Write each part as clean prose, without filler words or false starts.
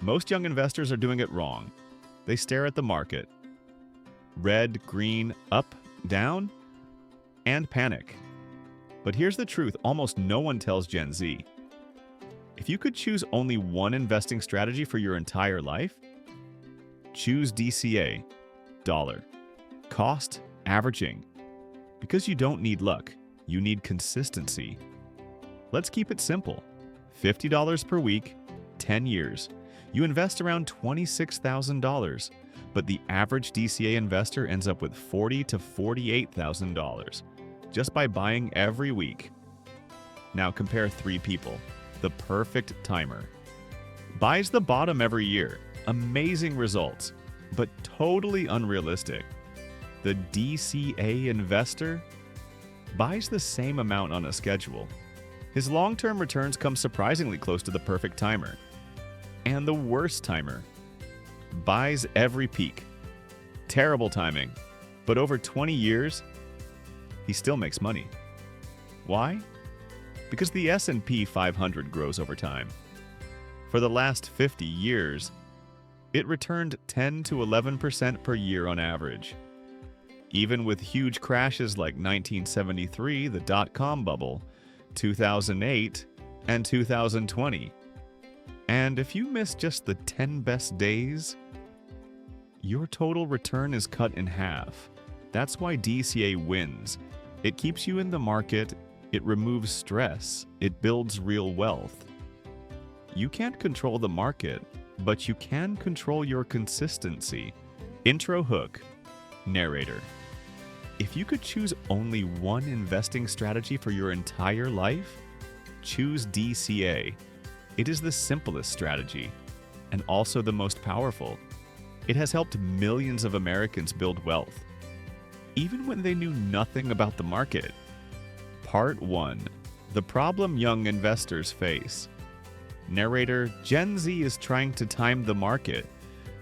Most young investors are doing it wrong. They stare at the market. Red, green, up, down, and panic. But here's the truth almost no one tells Gen Z. If you could choose only one investing strategy for your entire life, choose DCA, dollar, cost averaging. Because you don't need luck, you need consistency. Let's keep it simple. $50 per week, 10 years. You invest around $26,000, but the average DCA investor ends up with $40,000 to $48,000 just by buying every week. Now compare three people. The perfect timer. Buys the bottom every year. Amazing results, but totally unrealistic. The DCA investor buys the same amount on a schedule. His long-term returns come surprisingly close to the perfect timer. And the worst timer buys every peak. Terrible timing, but over 20 years, he still makes money. Why? Because the S&P 500 grows over time. For the last 50 years, it returned 10 to 11% per year on average. Even with huge crashes like 1973, the dot-com bubble, 2008, and 2020. And if you miss just the 10 best days, your total return is cut in half. That's why DCA wins. It keeps you in the market, it removes stress, it builds real wealth. You can't control the market, but you can control your consistency. Intro hook. Narrator. If you could choose only one investing strategy for your entire life, choose DCA. It is the simplest strategy, and also the most powerful. It has helped millions of Americans build wealth, even when they knew nothing about the market. Part 1. The problem young investors face. Narrator. Gen Z is trying to time the market,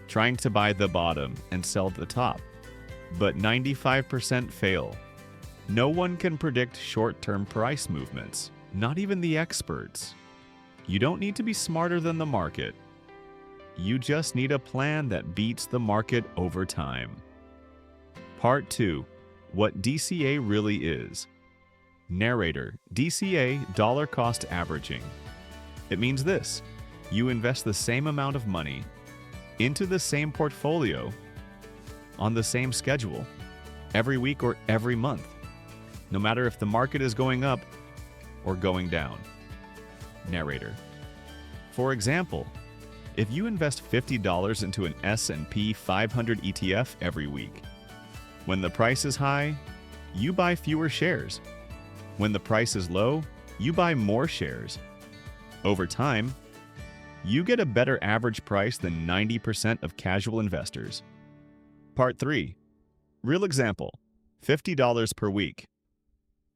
trying to buy the bottom and sell the top. But 95% fail. No one can predict short-term price movements, not even the experts. You don't need to be smarter than the market. You just need a plan that beats the market over time. Part 2. What DCA really is. Narrator. DCA, dollar cost averaging. It means this: you invest the same amount of money into the same portfolio on the same schedule every week or every month, no matter if the market is going up or going down. Narrator. For example, if you invest $50 into an S&P 500 ETF every week, when the price is high, you buy fewer shares. When the price is low, you buy more shares. Over time, you get a better average price than 90% of casual investors. Part 3. Real example. $50 per week.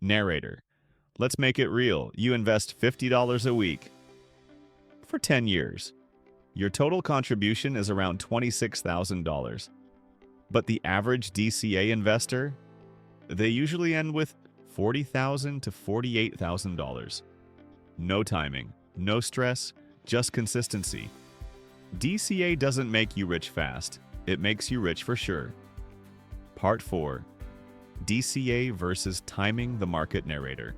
Narrator. Let's make it real. You invest $50 a week for 10 years. Your total contribution is around $26,000. But the average DCA investor, they usually end with $40,000 to $48,000. No timing, no stress, just consistency. DCA doesn't make you rich fast. It makes you rich for sure. Part 4. DCA versus timing the market. Narrator.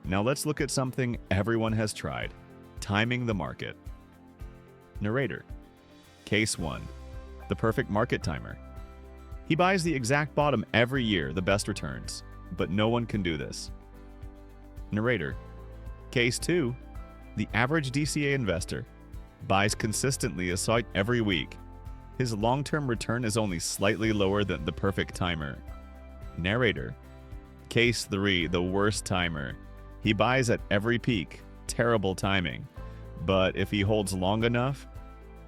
Now let's look at something everyone has tried. Timing the market. Narrator. Case 1. The perfect market timer. He buys the exact bottom every year, the best returns. But no one can do this. Narrator. Case 2. The average DCA investor buys consistently a site every week. His long-term return is only slightly lower than the perfect timer. Narrator. Case 3. The worst timer. He buys at every peak. Terrible timing. But if he holds long enough,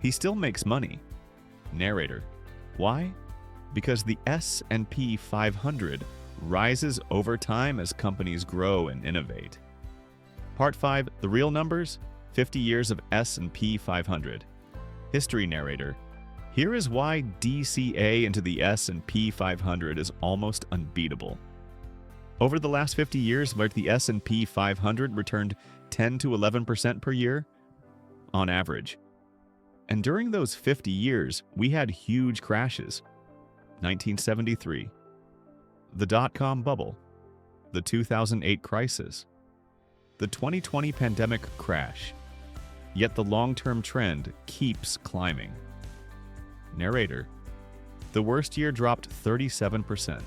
he still makes money. Narrator. Why? Because the S&P 500 rises over time as companies grow and innovate. Part 5. The real numbers. 50 years of S&P 500. History. Narrator. Here is why DCA into the S&P 500 is almost unbeatable. Over the last 50 years, the S&P 500 returned 10 to 11% per year on average. And during those 50 years, we had huge crashes. 1973, the dot-com bubble, the 2008 crisis, the 2020 pandemic crash. Yet the long-term trend keeps climbing. Narrator: the worst year dropped 37%.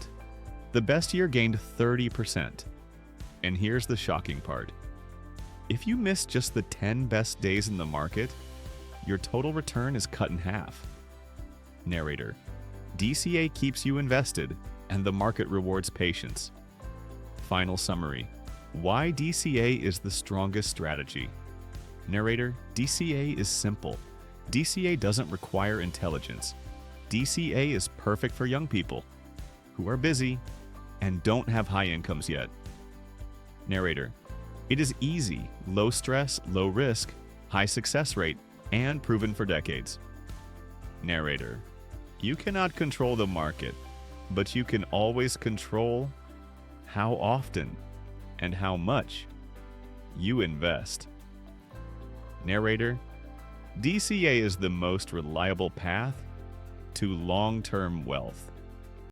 The best year gained 30%. And here's the shocking part. If you miss just the 10 best days in the market, your total return is cut in half. Narrator: DCA keeps you invested, and the market rewards patience. Final summary: why DCA is the strongest strategy. Narrator: DCA is simple. DCA doesn't require intelligence. DCA is perfect for young people who are busy and don't have high incomes yet. Narrator: it is easy, low stress, low risk, high success rate, and proven for decades. Narrator: you cannot control the market, but you can always control how often and how much you invest. Narrator: DCA is the most reliable path to long-term wealth.